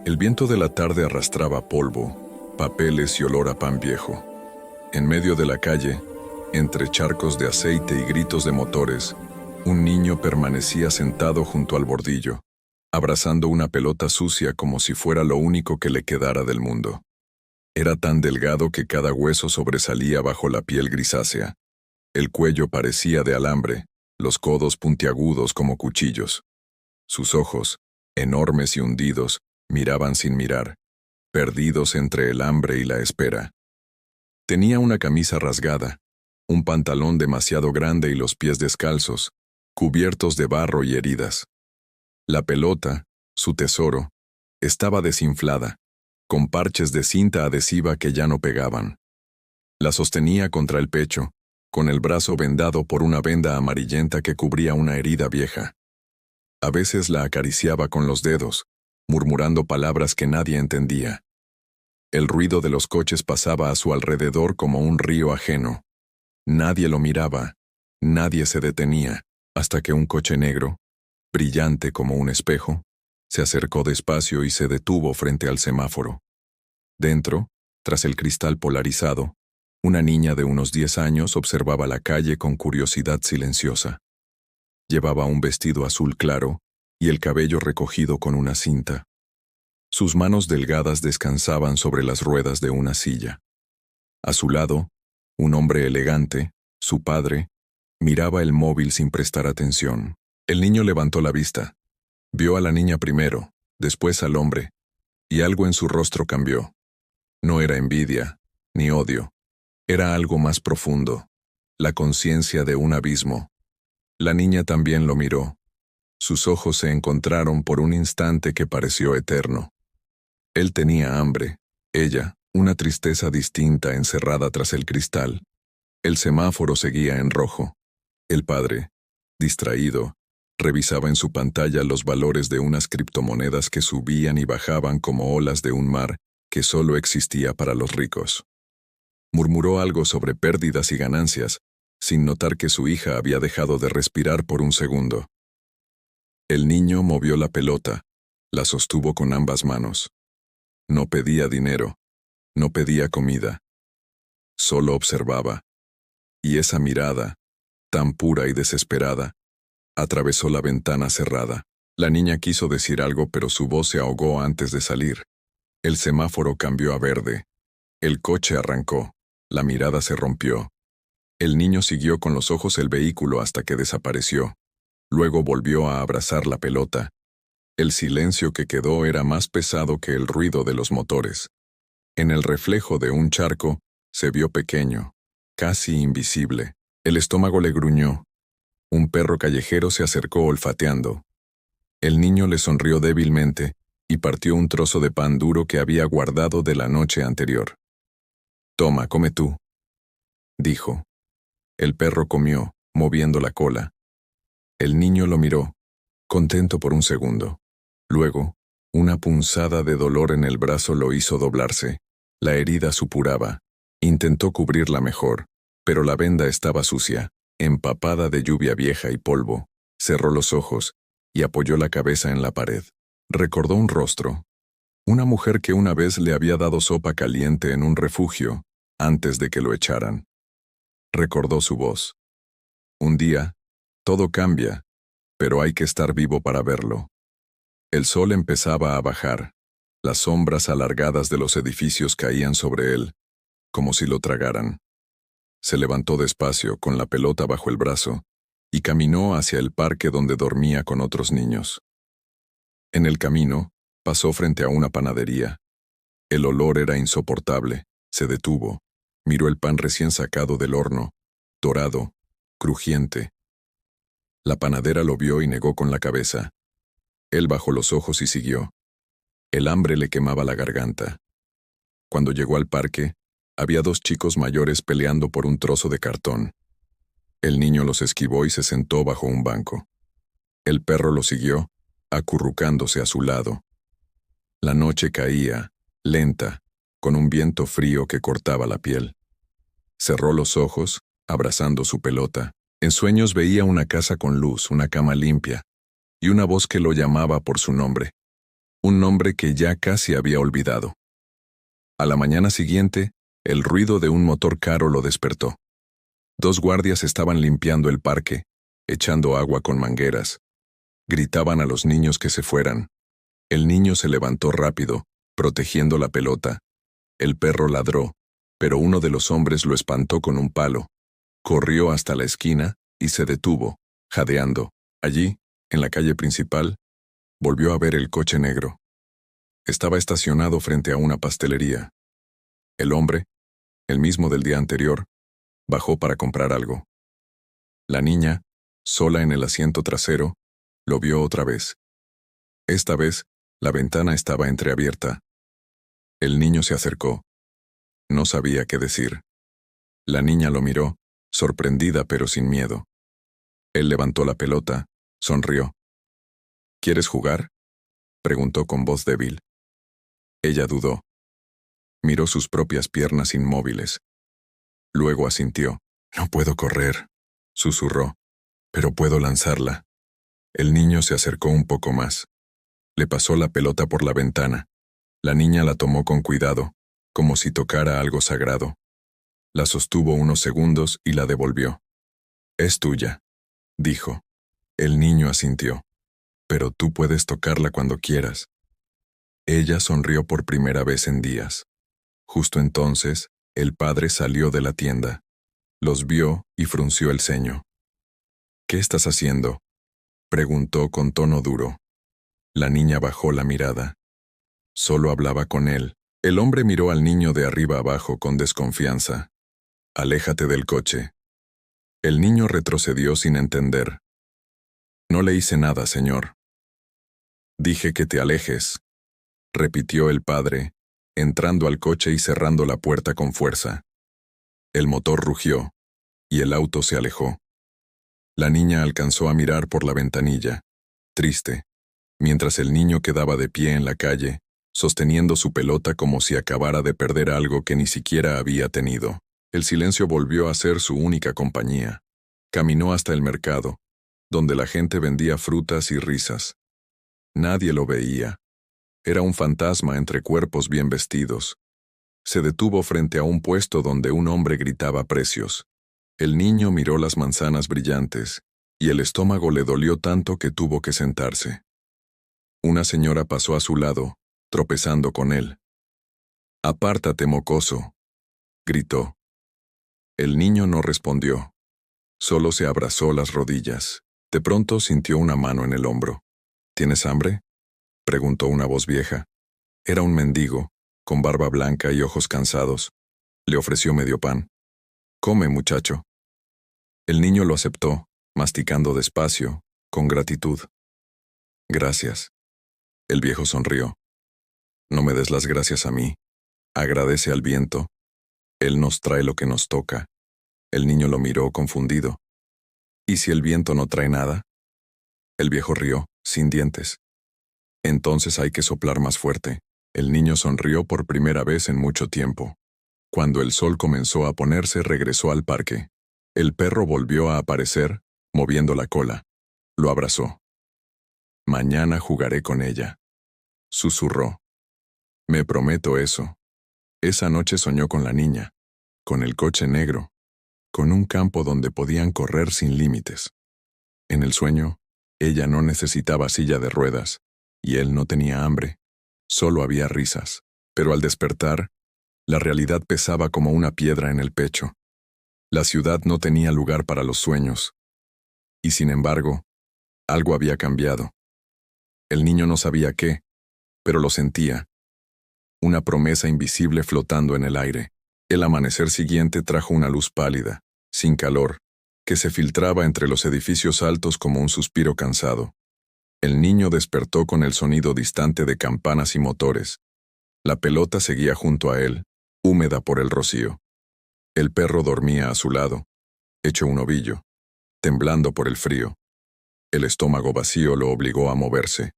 El viento de la tarde arrastraba polvo, papeles y olor a pan viejo. En medio de la calle, entre charcos de aceite y gritos de motores, un niño permanecía sentado junto al bordillo, abrazando una pelota sucia como si fuera lo único que le quedara del mundo. Era tan delgado que cada hueso sobresalía bajo la piel grisácea. El cuello parecía de alambre, los codos puntiagudos como cuchillos. Sus ojos, enormes y hundidos, miraban sin mirar, perdidos entre el hambre y la espera. Tenía una camisa rasgada, un pantalón demasiado grande y los pies descalzos, cubiertos de barro y heridas. La pelota, su tesoro, estaba desinflada, con parches de cinta adhesiva que ya no pegaban. La sostenía contra el pecho, con el brazo vendado por una venda amarillenta que cubría una herida vieja. A veces la acariciaba con los dedos, murmurando palabras que nadie entendía. El ruido de los coches pasaba a su alrededor como un río ajeno. Nadie lo miraba, nadie se detenía, hasta que un coche negro, brillante como un espejo, se acercó despacio y se detuvo frente al semáforo. Dentro, tras el cristal polarizado, una niña de unos 10 años observaba la calle con curiosidad silenciosa. Llevaba un vestido azul claro y el cabello recogido con una cinta. Sus manos delgadas descansaban sobre las ruedas de una silla. A su lado, un hombre elegante, su padre, miraba el móvil sin prestar atención. El niño levantó la vista. Vio a la niña primero, después al hombre, y algo en su rostro cambió. No era envidia, ni odio. Era algo más profundo, la conciencia de un abismo. La niña también lo miró. Sus ojos se encontraron por un instante que pareció eterno. Él tenía hambre, ella, una tristeza distinta encerrada tras el cristal. El semáforo seguía en rojo. El padre, distraído, revisaba en su pantalla los valores de unas criptomonedas que subían y bajaban como olas de un mar que solo existía para los ricos. Murmuró algo sobre pérdidas y ganancias, sin notar que su hija había dejado de respirar por un segundo. El niño movió la pelota, la sostuvo con ambas manos. No pedía dinero, no pedía comida. Solo observaba. Y esa mirada, tan pura y desesperada, atravesó la ventana cerrada. La niña quiso decir algo, pero su voz se ahogó antes de salir. El semáforo cambió a verde. El coche arrancó. La mirada se rompió. El niño siguió con los ojos el vehículo hasta que desapareció. Luego volvió a abrazar la pelota. El silencio que quedó era más pesado que el ruido de los motores. En el reflejo de un charco, se vio pequeño, casi invisible. El estómago le gruñó. Un perro callejero se acercó olfateando. El niño le sonrió débilmente y partió un trozo de pan duro que había guardado de la noche anterior. «Toma, come tú», dijo. El perro comió, moviendo la cola. El niño lo miró, contento por un segundo. Luego, una punzada de dolor en el brazo lo hizo doblarse. La herida supuraba. Intentó cubrirla mejor, pero la venda estaba sucia, empapada de lluvia vieja y polvo. Cerró los ojos y apoyó la cabeza en la pared. Recordó un rostro. Una mujer que una vez le había dado sopa caliente en un refugio, antes de que lo echaran. Recordó su voz. Un día, todo cambia, pero hay que estar vivo para verlo. El sol empezaba a bajar. Las sombras alargadas de los edificios caían sobre él, como si lo tragaran. Se levantó despacio, con la pelota bajo el brazo, y caminó hacia el parque donde dormía con otros niños. En el camino, pasó frente a una panadería. El olor era insoportable. Se detuvo. Miró el pan recién sacado del horno, dorado, crujiente. La panadera lo vio y negó con la cabeza. Él bajó los ojos y siguió. El hambre le quemaba la garganta. Cuando llegó al parque, había 2 chicos mayores peleando por un trozo de cartón. El niño los esquivó y se sentó bajo un banco. El perro lo siguió, acurrucándose a su lado. La noche caía, lenta, con un viento frío que cortaba la piel. Cerró los ojos, abrazando su pelota. En sueños veía una casa con luz, una cama limpia, y una voz que lo llamaba por su nombre. un nombre que ya casi había olvidado. A la mañana siguiente, el ruido de un motor caro lo despertó. 2 guardias estaban limpiando el parque, echando agua con mangueras. Gritaban a los niños que se fueran. El niño se levantó rápido, protegiendo la pelota. El perro ladró, pero uno de los hombres lo espantó con un palo. Corrió hasta la esquina y se detuvo, jadeando. Allí, en la calle principal, volvió a ver el coche negro. Estaba estacionado frente a una pastelería. El hombre, el mismo del día anterior, bajó para comprar algo. La niña, sola en el asiento trasero, lo vio otra vez. Esta vez, la ventana estaba entreabierta. El niño se acercó. No sabía qué decir. La niña lo miró, sorprendida pero sin miedo. Él levantó la pelota, sonrió. ¿Quieres jugar?, preguntó con voz débil. Ella dudó. Miró sus propias piernas inmóviles. Luego asintió. No puedo correr, susurró, pero puedo lanzarla. El niño se acercó un poco más. Le pasó la pelota por la ventana. La niña la tomó con cuidado, como si tocara algo sagrado. La sostuvo unos segundos y la devolvió. Es tuya, dijo. El niño asintió. Pero tú puedes tocarla cuando quieras. Ella sonrió por primera vez en días. Justo entonces, el padre salió de la tienda. Los vio y frunció el ceño. ¿Qué estás haciendo?, preguntó con tono duro. La niña bajó la mirada. Solo hablaba con él. El hombre miró al niño de arriba abajo con desconfianza. Aléjate del coche. El niño retrocedió sin entender. No le hice nada, señor. Dije que te alejes, repitió el padre, entrando al coche y cerrando la puerta con fuerza. El motor rugió, y el auto se alejó. La niña alcanzó a mirar por la ventanilla, triste, mientras el niño quedaba de pie en la calle, sosteniendo su pelota como si acabara de perder algo que ni siquiera había tenido. El silencio volvió a ser su única compañía. Caminó hasta el mercado, donde la gente vendía frutas y risas. Nadie lo veía. Era un fantasma entre cuerpos bien vestidos. Se detuvo frente a un puesto donde un hombre gritaba precios. El niño miró las manzanas brillantes, y el estómago le dolió tanto que tuvo que sentarse. Una señora pasó a su lado, tropezando con él. «Apártate, mocoso», gritó. El niño no respondió. Solo se abrazó las rodillas. De pronto sintió una mano en el hombro. «¿Tienes hambre?», preguntó una voz vieja. Era un mendigo, con barba blanca y ojos cansados. Le ofreció medio pan. «Come, muchacho». El niño lo aceptó, masticando despacio, con gratitud. «Gracias». El viejo sonrió. «No me des las gracias a mí. Agradece al viento. Él nos trae lo que nos toca». El niño lo miró confundido. «¿Y si el viento no trae nada?». El viejo rió, sin dientes. «Entonces hay que soplar más fuerte». El niño sonrió por primera vez en mucho tiempo. Cuando el sol comenzó a ponerse, regresó al parque. El perro volvió a aparecer, moviendo la cola. Lo abrazó. «Mañana jugaré con ella», susurró. «Me prometo eso». Esa noche soñó con la niña, con el coche negro, con un campo donde podían correr sin límites. En el sueño, ella no necesitaba silla de ruedas, y él no tenía hambre. Solo había risas. Pero al despertar, la realidad pesaba como una piedra en el pecho. La ciudad no tenía lugar para los sueños. Y sin embargo, algo había cambiado. El niño no sabía qué, pero lo sentía. Una promesa invisible flotando en el aire. El amanecer siguiente trajo una luz pálida, sin calor, que se filtraba entre los edificios altos como un suspiro cansado. El niño despertó con el sonido distante de campanas y motores. La pelota seguía junto a él, húmeda por el rocío. El perro dormía a su lado, hecho un ovillo, temblando por el frío. El estómago vacío lo obligó a moverse.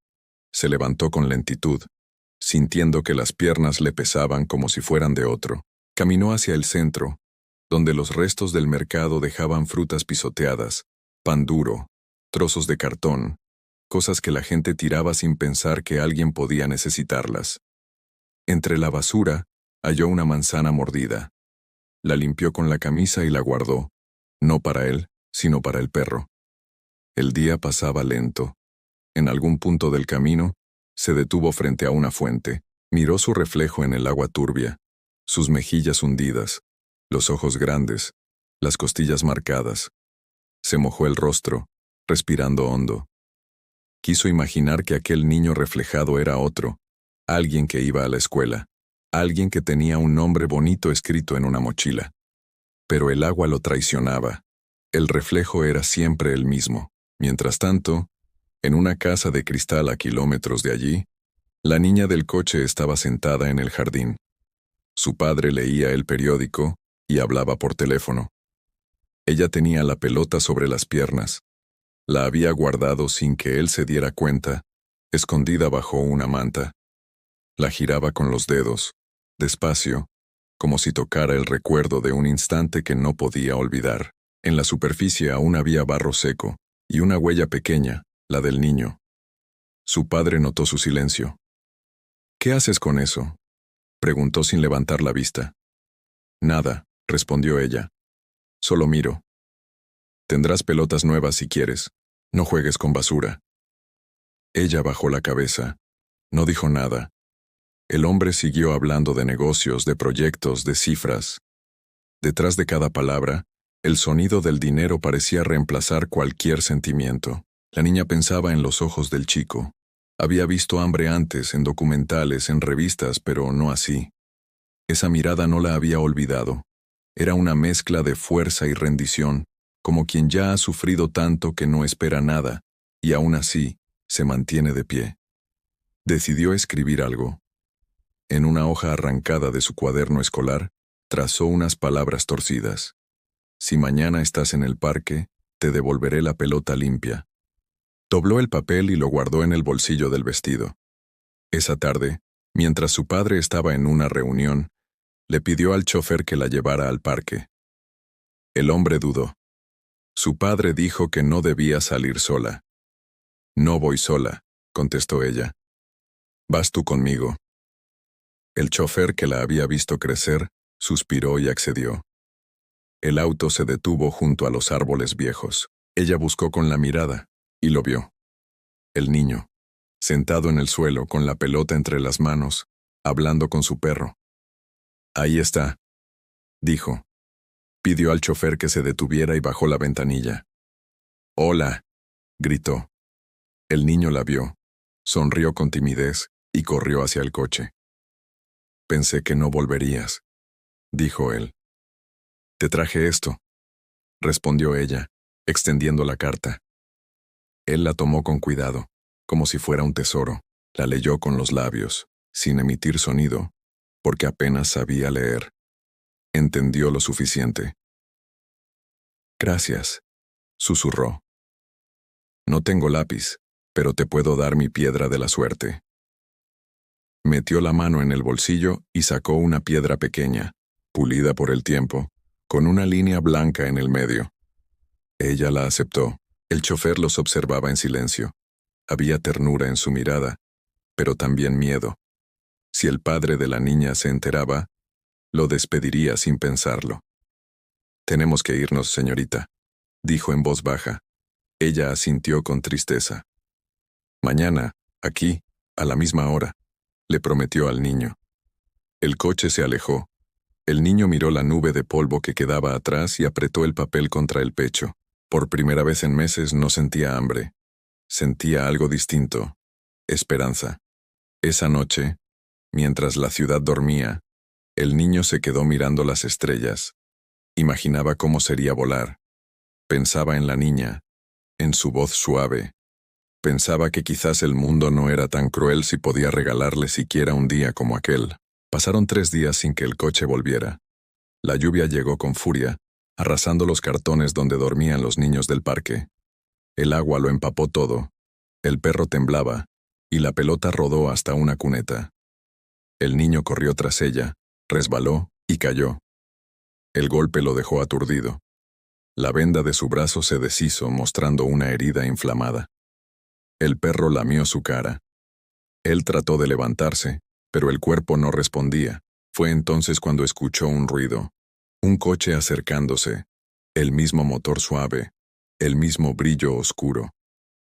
Se levantó con lentitud, sintiendo que las piernas le pesaban como si fueran de otro. Caminó hacia el centro, donde los restos del mercado dejaban frutas pisoteadas, pan duro, trozos de cartón, cosas que la gente tiraba sin pensar que alguien podía necesitarlas. Entre la basura, halló una manzana mordida. La limpió con la camisa y la guardó, no para él, sino para el perro. El día pasaba lento. En algún punto del camino, se detuvo frente a una fuente, miró su reflejo en el agua turbia, sus mejillas hundidas, los ojos grandes, las costillas marcadas. Se mojó el rostro, respirando hondo. Quiso imaginar que aquel niño reflejado era otro, alguien que iba a la escuela, alguien que tenía un nombre bonito escrito en una mochila. Pero el agua lo traicionaba. El reflejo era siempre el mismo. Mientras tanto, en una casa de cristal a kilómetros de allí, la niña del coche estaba sentada en el jardín. Su padre leía el periódico y hablaba por teléfono. Ella tenía la pelota sobre las piernas. La había guardado sin que él se diera cuenta, escondida bajo una manta. La giraba con los dedos, despacio, como si tocara el recuerdo de un instante que no podía olvidar. En la superficie aún había barro seco, y una huella pequeña, la del niño. Su padre notó su silencio. «¿Qué haces con eso?», preguntó sin levantar la vista. «Nada», respondió ella. «Solo miro. Tendrás pelotas nuevas si quieres. No juegues con basura». Ella bajó la cabeza. No dijo nada. El hombre siguió hablando de negocios, de proyectos, de cifras. Detrás de cada palabra, el sonido del dinero parecía reemplazar cualquier sentimiento. La niña pensaba en los ojos del chico. Había visto hambre antes, en documentales, en revistas, pero no así. Esa mirada no la había olvidado. Era una mezcla de fuerza y rendición, como quien ya ha sufrido tanto que no espera nada, y aún así se mantiene de pie. Decidió escribir algo. En una hoja arrancada de su cuaderno escolar, trazó unas palabras torcidas. «Si mañana estás en el parque, te devolveré la pelota limpia». Dobló el papel y lo guardó en el bolsillo del vestido. Esa tarde, mientras su padre estaba en una reunión, le pidió al chofer que la llevara al parque. El hombre dudó. Su padre dijo que no debía salir sola. «No voy sola», contestó ella. «Vas tú conmigo». El chofer, que la había visto crecer, suspiró y accedió. El auto se detuvo junto a los árboles viejos. Ella buscó con la mirada, y lo vio. El niño, sentado en el suelo con la pelota entre las manos, hablando con su perro. «Ahí está», dijo. Pidió al chofer que se detuviera y bajó la ventanilla. «Hola», gritó. El niño la vio, sonrió con timidez y corrió hacia el coche. «Pensé que no volverías», dijo él. «Te traje esto», respondió ella, extendiendo la carta. Él la tomó con cuidado, como si fuera un tesoro. La leyó con los labios, sin emitir sonido, porque apenas sabía leer. Entendió lo suficiente. «Gracias», susurró. «No tengo lápiz, pero te puedo dar mi piedra de la suerte». Metió la mano en el bolsillo y sacó una piedra pequeña, pulida por el tiempo, con una línea blanca en el medio. Ella la aceptó. El chofer los observaba en silencio. Había ternura en su mirada, pero también miedo. Si el padre de la niña se enteraba, lo despediría sin pensarlo. «Tenemos que irnos, señorita», dijo en voz baja. Ella asintió con tristeza. «Mañana, aquí, a la misma hora», le prometió al niño. El coche se alejó. El niño miró la nube de polvo que quedaba atrás y apretó el papel contra el pecho. Por primera vez en meses no sentía hambre. Sentía algo distinto. Esperanza. Esa noche, mientras la ciudad dormía, el niño se quedó mirando las estrellas. Imaginaba cómo sería volar. Pensaba en la niña, en su voz suave. Pensaba que quizás el mundo no era tan cruel si podía regalarle siquiera un día como aquel. Pasaron 3 días sin que el coche volviera. La lluvia llegó con furia, arrasando los cartones donde dormían los niños del parque. El agua lo empapó todo. El perro temblaba, y la pelota rodó hasta una cuneta. El niño corrió tras ella, resbaló y cayó. El golpe lo dejó aturdido. La venda de su brazo se deshizo mostrando una herida inflamada. El perro lamió su cara. Él trató de levantarse, pero el cuerpo no respondía. Fue entonces cuando escuchó un ruido. Un coche acercándose. El mismo motor suave. El mismo brillo oscuro.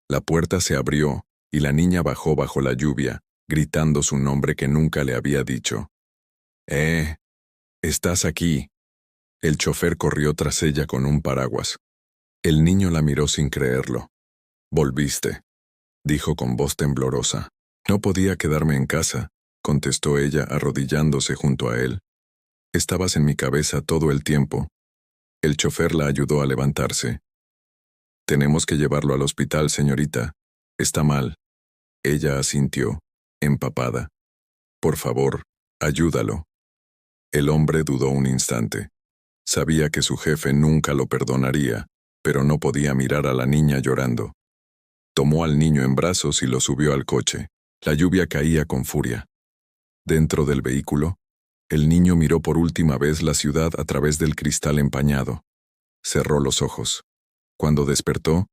La puerta se abrió, y la niña bajó bajo la lluvia, gritando su nombre que nunca le había dicho. Estás aquí. El chofer corrió tras ella con un paraguas. El niño la miró sin creerlo. Volviste, dijo con voz temblorosa. No podía quedarme en casa, contestó ella arrodillándose junto a él. Estabas en mi cabeza todo el tiempo. El chofer la ayudó a levantarse. Tenemos que llevarlo al hospital, señorita. Está mal. Ella asintió, empapada. Por favor, ayúdalo. El hombre dudó un instante. Sabía que su jefe nunca lo perdonaría, pero no podía mirar a la niña llorando. Tomó al niño en brazos y lo subió al coche. La lluvia caía con furia. Dentro del vehículo, el niño miró por última vez la ciudad a través del cristal empañado. Cerró los ojos. Cuando despertó,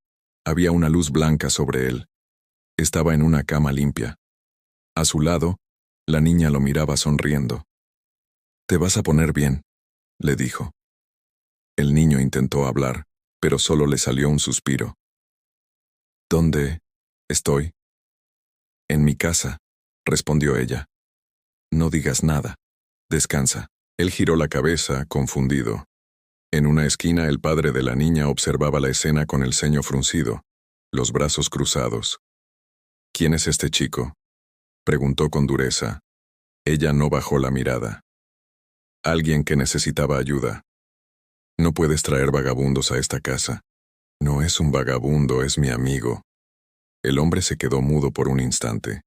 había una luz blanca sobre él. Estaba en una cama limpia. A su lado, la niña lo miraba sonriendo. «Te vas a poner bien», le dijo. El niño intentó hablar, pero solo le salió un suspiro. «¿Dónde estoy?» «En mi casa», respondió ella. «No digas nada. Descansa». Él giró la cabeza, confundido. En una esquina el padre de la niña observaba la escena con el ceño fruncido, los brazos cruzados. «¿Quién es este chico?», preguntó con dureza. Ella no bajó la mirada. «Alguien que necesitaba ayuda. No puedes traer vagabundos a esta casa». «No es un vagabundo, es mi amigo». El hombre se quedó mudo por un instante.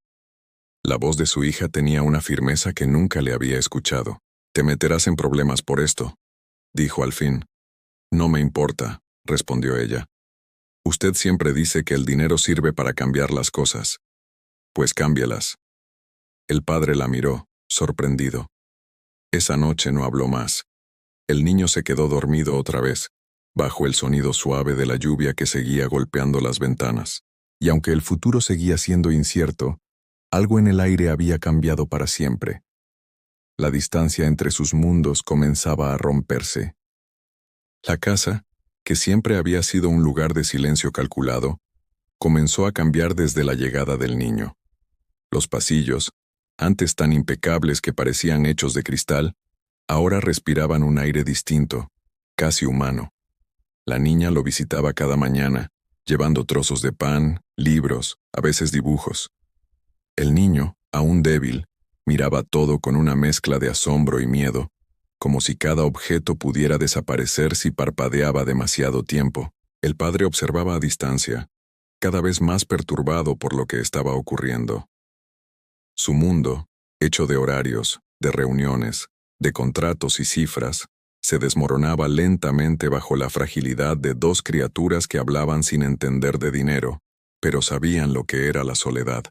La voz de su hija tenía una firmeza que nunca le había escuchado. «Te meterás en problemas por esto», dijo al fin. «No me importa», respondió ella. «Usted siempre dice que el dinero sirve para cambiar las cosas. Pues cámbialas». El padre la miró, sorprendido. Esa noche no habló más. El niño se quedó dormido otra vez, bajo el sonido suave de la lluvia que seguía golpeando las ventanas. Y aunque el futuro seguía siendo incierto, algo en el aire había cambiado para siempre. La distancia entre sus mundos comenzaba a romperse. La casa, que siempre había sido un lugar de silencio calculado, comenzó a cambiar desde la llegada del niño. Los pasillos, antes tan impecables que parecían hechos de cristal, ahora respiraban un aire distinto, casi humano. La niña lo visitaba cada mañana, llevando trozos de pan, libros, a veces dibujos. El niño, aún débil, miraba todo con una mezcla de asombro y miedo, como si cada objeto pudiera desaparecer si parpadeaba demasiado tiempo. El padre observaba a distancia, cada vez más perturbado por lo que estaba ocurriendo. Su mundo, hecho de horarios, de reuniones, de contratos y cifras, se desmoronaba lentamente bajo la fragilidad de dos criaturas que hablaban sin entender de dinero, pero sabían lo que era la soledad.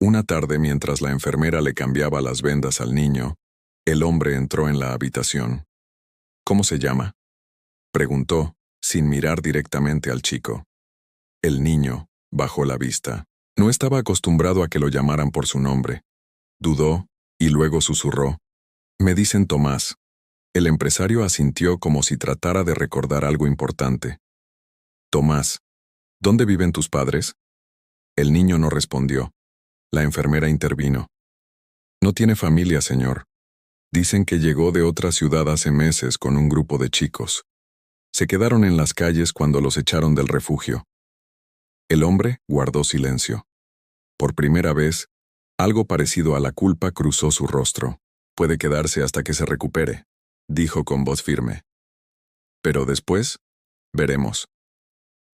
Una tarde, mientras la enfermera le cambiaba las vendas al niño, el hombre entró en la habitación. «¿Cómo se llama?», preguntó, sin mirar directamente al chico. El niño bajó la vista. No estaba acostumbrado a que lo llamaran por su nombre. Dudó y luego susurró. «Me dicen Tomás». El empresario asintió como si tratara de recordar algo importante. «Tomás, ¿dónde viven tus padres?». El niño no respondió. La enfermera intervino. «No tiene familia, señor. Dicen que llegó de otra ciudad hace meses con un grupo de chicos. Se quedaron en las calles cuando los echaron del refugio». El hombre guardó silencio. Por primera vez, algo parecido a la culpa cruzó su rostro. «Puede quedarse hasta que se recupere», dijo con voz firme. «Pero después, veremos».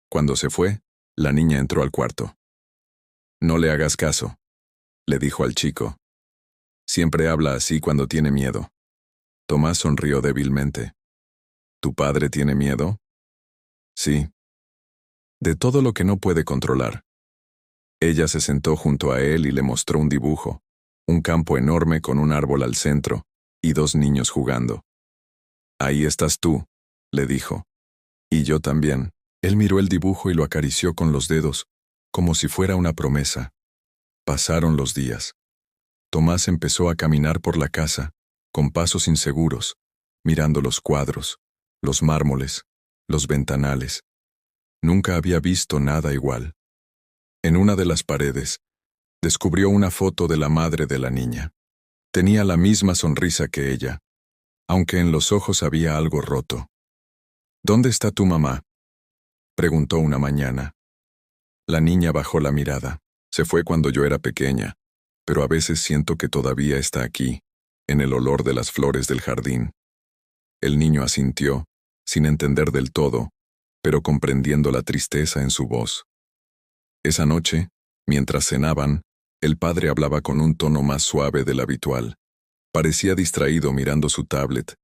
Cuando se fue, la niña entró al cuarto. «No le hagas caso», le dijo al chico. «Siempre habla así cuando tiene miedo». Tomás sonrió débilmente. «¿Tu padre tiene miedo?». «Sí. De todo lo que no puede controlar». Ella se sentó junto a él y le mostró un dibujo, un campo enorme con un árbol al centro y dos niños jugando. «Ahí estás tú», le dijo. «Y yo también». Él miró el dibujo y lo acarició con los dedos. como si fuera una promesa. Pasaron los días. Tomás empezó a caminar por la casa, con pasos inseguros, mirando los cuadros, los mármoles, los ventanales. Nunca había visto nada igual. En una de las paredes, descubrió una foto de la madre de la niña. Tenía la misma sonrisa que ella, aunque en los ojos había algo roto. ¿Dónde está tu mamá?, preguntó una mañana. La niña bajó la mirada. Se fue cuando yo era pequeña, pero a veces siento que todavía está aquí, en el olor de las flores del jardín. El niño asintió, sin entender del todo, pero comprendiendo la tristeza en su voz. Esa noche, mientras cenaban, el padre hablaba con un tono más suave del habitual. Parecía distraído mirando su tablet.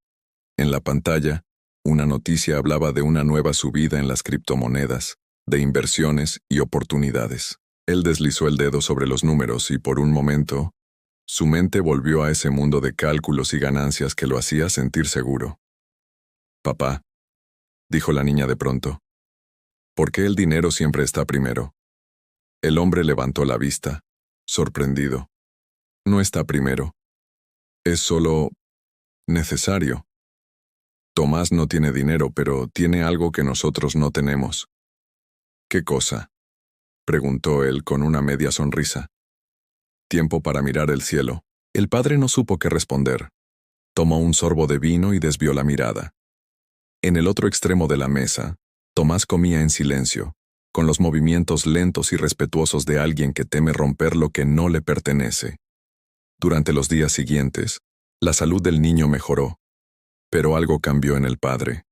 En la pantalla, una noticia hablaba de una nueva subida en las criptomonedas, de inversiones y oportunidades. Él deslizó el dedo sobre los números y por un momento, su mente volvió a ese mundo de cálculos y ganancias que lo hacía sentir seguro. «Papá», dijo la niña de pronto, «¿por qué el dinero siempre está primero?». El hombre levantó la vista, sorprendido. «No está primero. Es solo necesario. Tomás no tiene dinero, pero tiene algo que nosotros no tenemos». «¿Qué cosa?», preguntó él con una media sonrisa. «Tiempo para mirar el cielo». El padre no supo qué responder. Tomó un sorbo de vino y desvió la mirada. En el otro extremo de la mesa, Tomás comía en silencio, con los movimientos lentos y respetuosos de alguien que teme romper lo que no le pertenece. Durante los días siguientes, la salud del niño mejoró, pero algo cambió en el padre.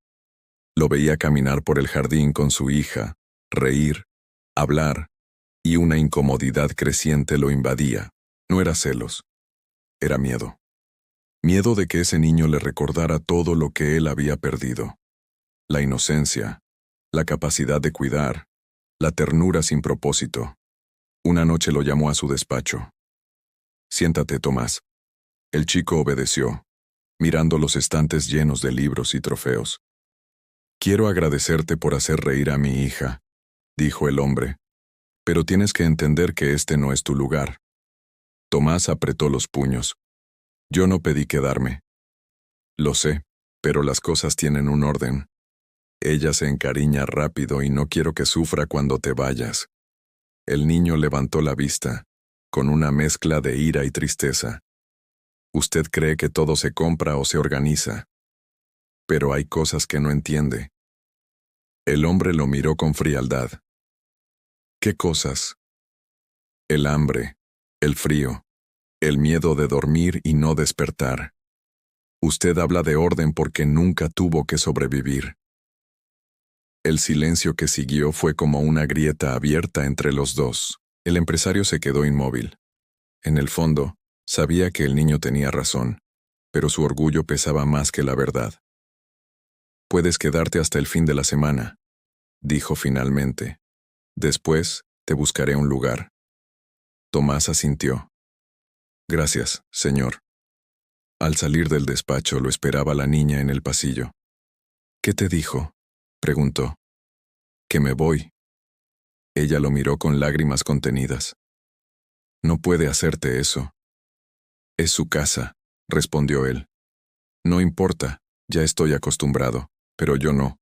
Lo veía caminar por el jardín con su hija, reír, hablar, y una incomodidad creciente lo invadía. No era celos, era miedo. Miedo de que ese niño le recordara todo lo que él había perdido. La inocencia, la capacidad de cuidar, la ternura sin propósito. Una noche lo llamó a su despacho. «Siéntate, Tomás». El chico obedeció, mirando los estantes llenos de libros y trofeos. «Quiero agradecerte por hacer reír a mi hija», dijo el hombre, «pero tienes que entender que este no es tu lugar». Tomás apretó los puños. «Yo no pedí quedarme». «Lo sé, pero las cosas tienen un orden. Ella se encariña rápido y no quiero que sufra cuando te vayas». El niño levantó la vista, con una mezcla de ira y tristeza. «Usted cree que todo se compra o se organiza. Pero hay cosas que no entiende». El hombre lo miró con frialdad. «¿Qué cosas?». «El hambre, el frío, el miedo de dormir y no despertar. Usted habla de orden porque nunca tuvo que sobrevivir». El silencio que siguió fue como una grieta abierta entre los dos. El empresario se quedó inmóvil. En el fondo, sabía que el niño tenía razón, pero su orgullo pesaba más que la verdad. «Puedes quedarte hasta el fin de la semana», dijo finalmente. «Después, te buscaré un lugar». Tomás asintió. «Gracias, señor». Al salir del despacho lo esperaba la niña en el pasillo. «¿Qué te dijo?», preguntó. «Que me voy». Ella lo miró con lágrimas contenidas. «No puede hacerte eso». «Es su casa», respondió él. «No importa, ya estoy acostumbrado, pero yo no»,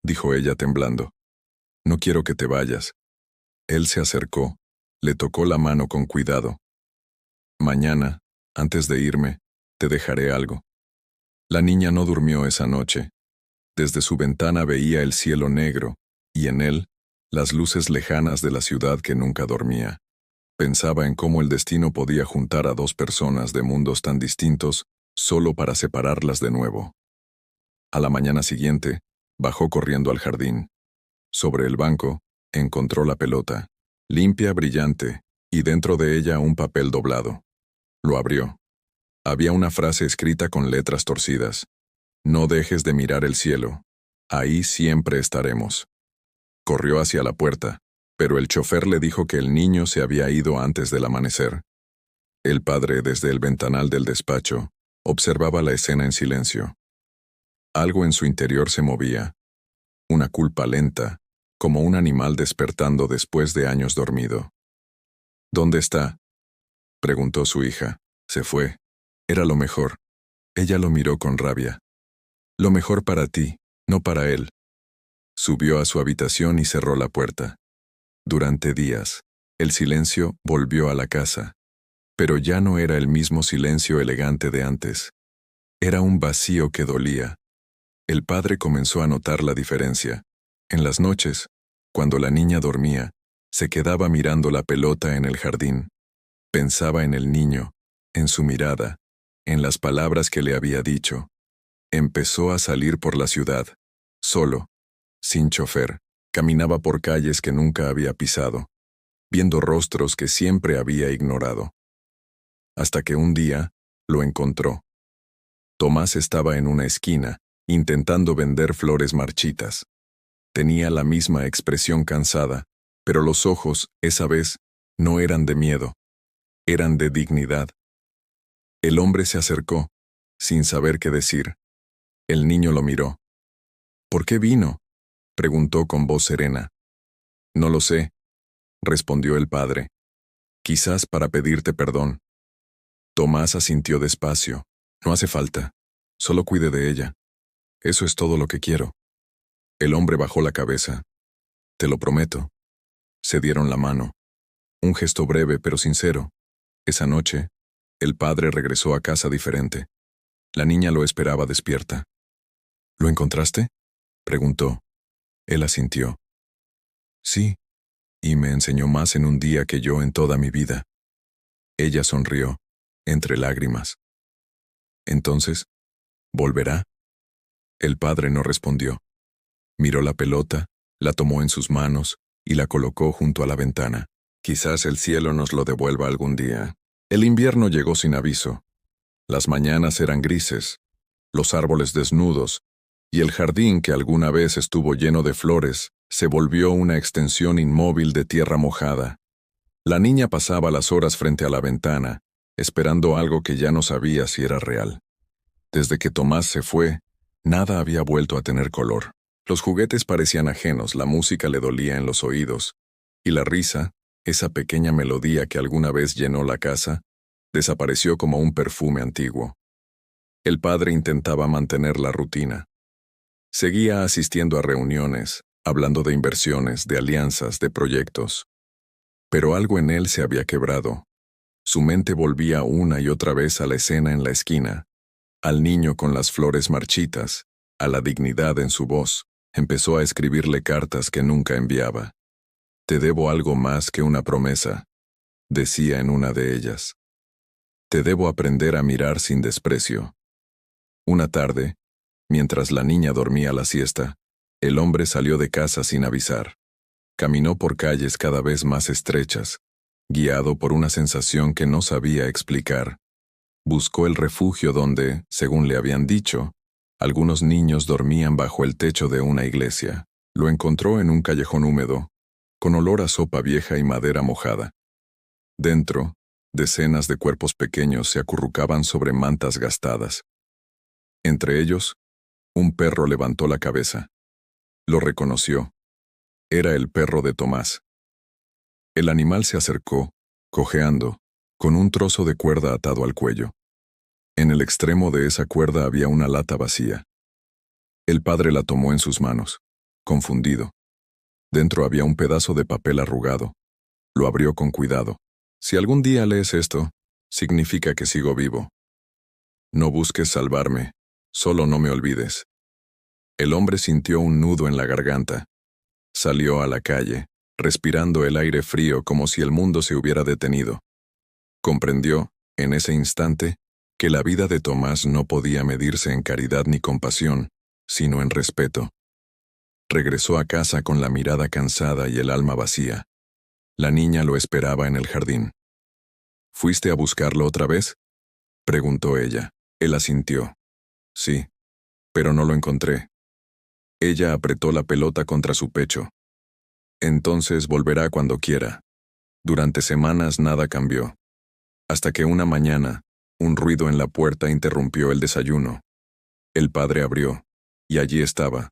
dijo ella temblando. «No quiero que te vayas». Él se acercó, le tocó la mano con cuidado. «Mañana, antes de irme, te dejaré algo». La niña no durmió esa noche. Desde su ventana veía el cielo negro, y en él, las luces lejanas de la ciudad que nunca dormía. Pensaba en cómo el destino podía juntar a dos personas de mundos tan distintos solo para separarlas de nuevo. A la mañana siguiente, bajó corriendo al jardín. Sobre el banco, encontró la pelota, limpia, brillante, y dentro de ella un papel doblado. Lo abrió. Había una frase escrita con letras torcidas. «No dejes de mirar el cielo. Ahí siempre estaremos». Corrió hacia la puerta, pero el chofer le dijo que el niño se había ido antes del amanecer. El padre, desde el ventanal del despacho, observaba la escena en silencio. Algo en su interior se movía. Una culpa lenta, como un animal despertando después de años dormido. ¿Dónde está?, preguntó su hija. Se fue. Era lo mejor. Ella lo miró con rabia. Lo mejor para ti, no para él. Subió a su habitación y cerró la puerta. Durante días, el silencio volvió a la casa. Pero ya no era el mismo silencio elegante de antes. Era un vacío que dolía. El padre comenzó a notar la diferencia. En las noches, cuando la niña dormía, se quedaba mirando la pelota en el jardín. Pensaba en el niño, en su mirada, en las palabras que le había dicho. Empezó a salir por la ciudad, solo, sin chofer. Caminaba por calles que nunca había pisado, viendo rostros que siempre había ignorado. Hasta que un día, lo encontró. Tomás estaba en una esquina, intentando vender flores marchitas. Tenía la misma expresión cansada, pero los ojos, esa vez, no eran de miedo, eran de dignidad. El hombre se acercó, sin saber qué decir. El niño lo miró. ¿Por qué vino?, preguntó con voz serena. No lo sé, respondió el padre. Quizás para pedirte perdón. Tomás asintió despacio. No hace falta. Solo cuide de ella. Eso es todo lo que quiero. El hombre bajó la cabeza. Te lo prometo. Se dieron la mano. Un gesto breve pero sincero. Esa noche, el padre regresó a casa diferente. La niña lo esperaba despierta. ¿Lo encontraste?, preguntó. Él asintió. Sí, y me enseñó más en un día que yo en toda mi vida. Ella sonrió, entre lágrimas. Entonces, ¿volverá? El padre no respondió. Miró la pelota, la tomó en sus manos y la colocó junto a la ventana. Quizás el cielo nos lo devuelva algún día. El invierno llegó sin aviso. Las mañanas eran grises, los árboles desnudos, y el jardín que alguna vez estuvo lleno de flores se volvió una extensión inmóvil de tierra mojada. La niña pasaba las horas frente a la ventana, esperando algo que ya no sabía si era real. Desde que Tomás se fue, nada había vuelto a tener color. Los juguetes parecían ajenos, la música le dolía en los oídos, y la risa, esa pequeña melodía que alguna vez llenó la casa, desapareció como un perfume antiguo. El padre intentaba mantener la rutina. Seguía asistiendo a reuniones, hablando de inversiones, de alianzas, de proyectos. Pero algo en él se había quebrado. Su mente volvía una y otra vez a la escena en la esquina, al niño con las flores marchitas, a la dignidad en su voz. Empezó a escribirle cartas que nunca enviaba. Te debo algo más que una promesa, decía en una de ellas. Te debo aprender a mirar sin desprecio. Una tarde, mientras la niña dormía la siesta, el hombre salió de casa sin avisar. Caminó por calles cada vez más estrechas, guiado por una sensación que no sabía explicar. Buscó el refugio donde, según le habían dicho, algunos niños dormían bajo el techo de una iglesia. Lo encontró en un callejón húmedo, con olor a sopa vieja y madera mojada. Dentro, decenas de cuerpos pequeños se acurrucaban sobre mantas gastadas. Entre ellos, un perro levantó la cabeza. Lo reconoció. Era el perro de Tomás. El animal se acercó, cojeando, con un trozo de cuerda atado al cuello. En el extremo de esa cuerda había una lata vacía. El padre la tomó en sus manos, confundido. Dentro había un pedazo de papel arrugado. Lo abrió con cuidado. Si algún día lees esto, significa que sigo vivo. No busques salvarme, solo no me olvides. El hombre sintió un nudo en la garganta. Salió a la calle, respirando el aire frío como si el mundo se hubiera detenido. Comprendió, en ese instante, que la vida de Tomás no podía medirse en caridad ni compasión, sino en respeto. Regresó a casa con la mirada cansada y el alma vacía. La niña lo esperaba en el jardín. ¿Fuiste a buscarlo otra vez?, preguntó ella. Él asintió. Sí, pero no lo encontré. Ella apretó la pelota contra su pecho. Entonces volverá cuando quiera. Durante semanas nada cambió. Hasta que una mañana, un ruido en la puerta interrumpió el desayuno. El padre abrió, y allí estaba,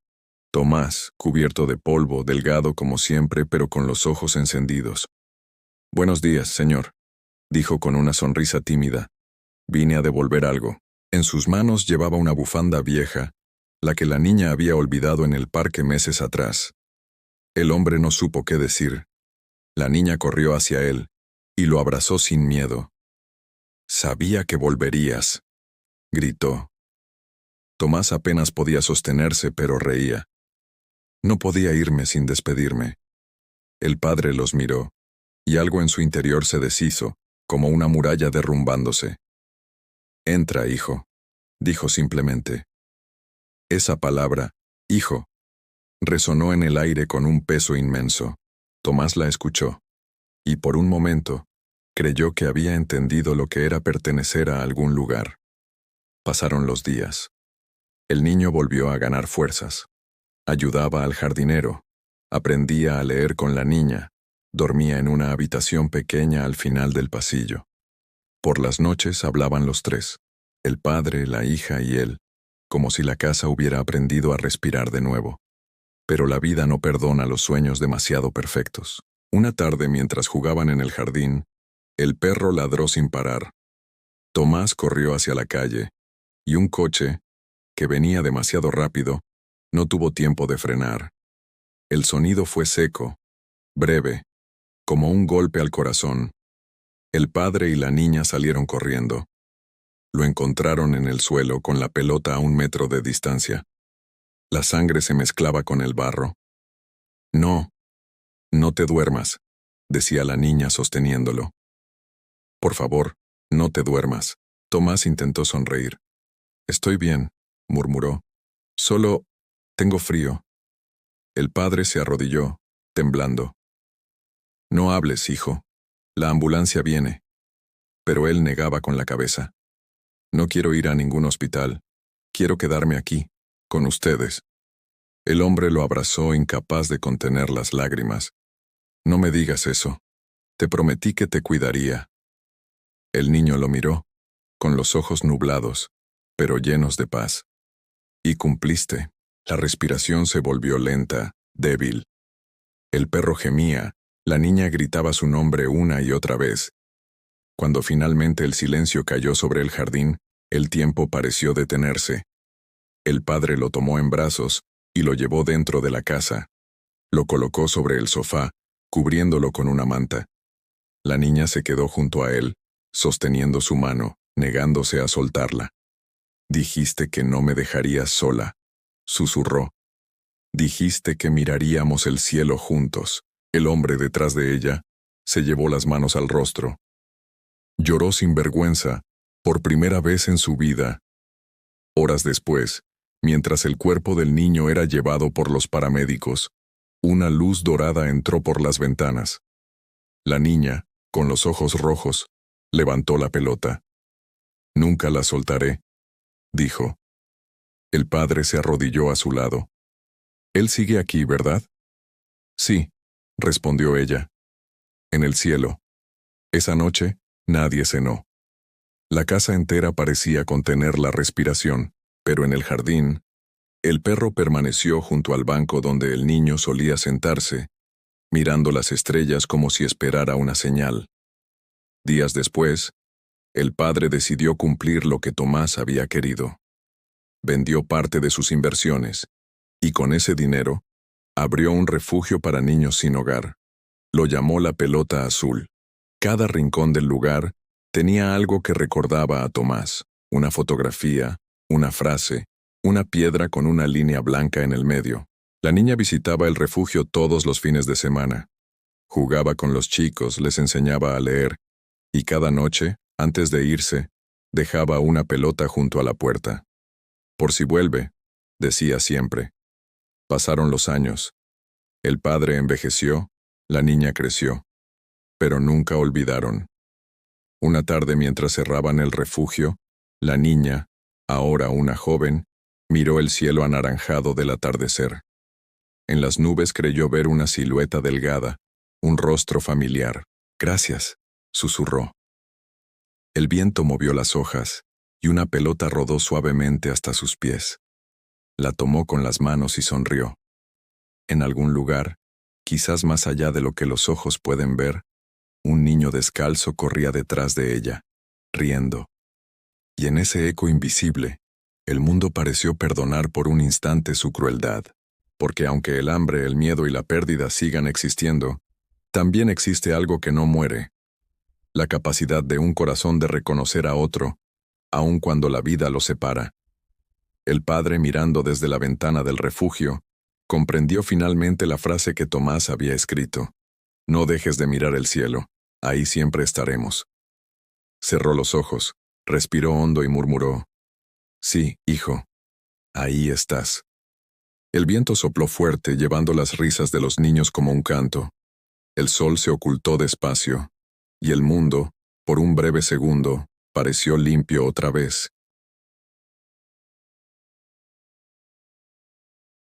Tomás, cubierto de polvo, delgado como siempre, pero con los ojos encendidos. «Buenos días, señor», dijo con una sonrisa tímida. «Vine a devolver algo». En sus manos llevaba una bufanda vieja, la que la niña había olvidado en el parque meses atrás. El hombre no supo qué decir. La niña corrió hacia él y lo abrazó sin miedo. «Sabía que volverías», gritó. Tomás apenas podía sostenerse, pero reía. No podía irme sin despedirme. El padre los miró, y algo en su interior se deshizo, como una muralla derrumbándose. «Entra, hijo», dijo simplemente. Esa palabra, hijo, resonó en el aire con un peso inmenso. Tomás la escuchó, y por un momento, creyó que había entendido lo que era pertenecer a algún lugar. Pasaron los días. El niño volvió a ganar fuerzas. Ayudaba al jardinero, aprendía a leer con la niña, dormía en una habitación pequeña al final del pasillo. Por las noches hablaban los tres, el padre, la hija y él, como si la casa hubiera aprendido a respirar de nuevo. Pero la vida no perdona los sueños demasiado perfectos. Una tarde, mientras jugaban en el jardín, el perro ladró sin parar. Tomás corrió hacia la calle, y un coche, que venía demasiado rápido, no tuvo tiempo de frenar. El sonido fue seco, breve, como un golpe al corazón. El padre y la niña salieron corriendo. Lo encontraron en el suelo con la pelota a 1 metro de distancia. La sangre se mezclaba con el barro. «No, no te duermas», decía la niña sosteniéndolo. «Por favor, no te duermas». Tomás intentó sonreír. «Estoy bien», murmuró. «Solo tengo frío». El padre se arrodilló, temblando. «No hables, hijo. La ambulancia viene». Pero él negaba con la cabeza. «No quiero ir a ningún hospital. Quiero quedarme aquí, con ustedes». El hombre lo abrazó, incapaz de contener las lágrimas. «No me digas eso. Te prometí que te cuidaría». El niño lo miró, con los ojos nublados, pero llenos de paz. «Y cumpliste». La respiración se volvió lenta, débil. El perro gemía, la niña gritaba su nombre una y otra vez. Cuando finalmente el silencio cayó sobre el jardín, el tiempo pareció detenerse. El padre lo tomó en brazos y lo llevó dentro de la casa. Lo colocó sobre el sofá, cubriéndolo con una manta. La niña se quedó junto a él, sosteniendo su mano, negándose a soltarla. «Dijiste que no me dejarías sola», susurró. «Dijiste que miraríamos el cielo juntos». El hombre detrás de ella se llevó las manos al rostro. Lloró sin vergüenza, por primera vez en su vida. Horas después, mientras el cuerpo del niño era llevado por los paramédicos, una luz dorada entró por las ventanas. La niña, con los ojos rojos, levantó la pelota. «Nunca la soltaré», dijo. El padre se arrodilló a su lado. «Él sigue aquí, ¿verdad?» «Sí», respondió ella. «En el cielo». Esa noche, nadie cenó. La casa entera parecía contener la respiración, pero en el jardín, el perro permaneció junto al banco donde el niño solía sentarse, mirando las estrellas como si esperara una señal. Días después, el padre decidió cumplir lo que Tomás había querido. Vendió parte de sus inversiones, y con ese dinero, abrió un refugio para niños sin hogar. Lo llamó la Pelota Azul. Cada rincón del lugar tenía algo que recordaba a Tomás: una fotografía, una frase, una piedra con una línea blanca en el medio. La niña visitaba el refugio todos los fines de semana. Jugaba con los chicos, les enseñaba a leer, y cada noche, antes de irse, dejaba una pelota junto a la puerta. «Por si vuelve», decía siempre. Pasaron los años. El padre envejeció, la niña creció, pero nunca olvidaron. Una tarde, mientras cerraban el refugio, la niña, ahora una joven, miró el cielo anaranjado del atardecer. En las nubes creyó ver una silueta delgada, un rostro familiar. «Gracias», susurró. El viento movió las hojas, y una pelota rodó suavemente hasta sus pies. La tomó con las manos y sonrió. En algún lugar, quizás más allá de lo que los ojos pueden ver, un niño descalzo corría detrás de ella, riendo. Y en ese eco invisible, el mundo pareció perdonar por un instante su crueldad, porque aunque el hambre, el miedo y la pérdida sigan existiendo, también existe algo que no muere: la capacidad de un corazón de reconocer a otro, aun cuando la vida lo separa. El padre, mirando desde la ventana del refugio, comprendió finalmente la frase que Tomás había escrito: «No dejes de mirar el cielo, ahí siempre estaremos». Cerró los ojos, respiró hondo y murmuró: «Sí, hijo, ahí estás». El viento sopló fuerte, llevando las risas de los niños como un canto. El sol se ocultó despacio, y el mundo, por un breve segundo, pareció limpio otra vez.